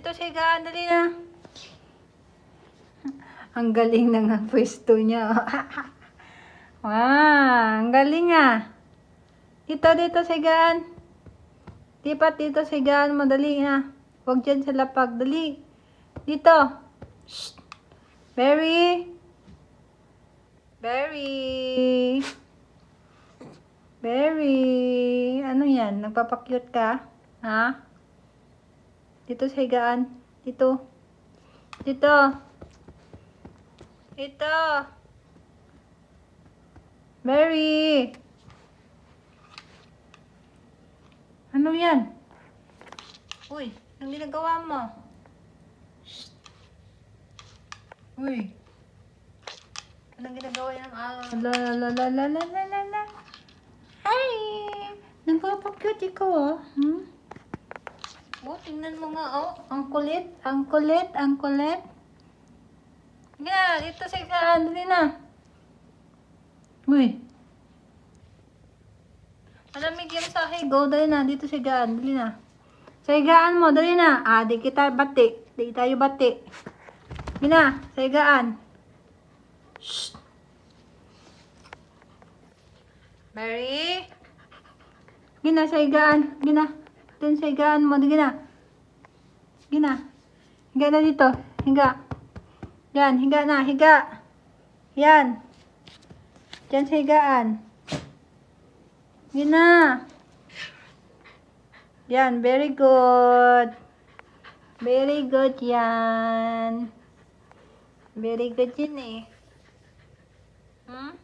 Dito sa higaan, dali na. Ang galing na nga pwesto niya. Wow, ang galing ah. Dito sa higaan. Lipat dito sa higaan mo, dali na. Huwag dyan sa lapag, dali. Dito. Shh. Berry. Berry. Berry. Ano yan? Nagpapakyut ka? Ha? Dito sa higaan. Dito. Dito. Dito. Berry. Ano yan? Uy, anong ginagawa mo? Shh. Uy. Anong ginagawa yan? La. Hi! Nagpapakyut ikaw ah. Hmm? Oh, tingnan mo nga oh. Ang kulit. Ang kulit. Ang kulit. Nga, dito sa higaan. Dali na. Uy. Malamig yung sahig. Go, dali na. Dito sa higaan. Dali na. Sa higaan mo. Dali na. Ah, di kita bati. Di tayo bati. Dali na. Sa higaan. Shh. Mary? Gina, sa higaan. Gina. Dun sa higaan mo. Gina. Gina. Higa na dito. Higa. Yan. Higa na. Higa. Yan. Diyan sa higaan. Gina. Yan. Very good. Very good yan. Very good yun eh. Hmm?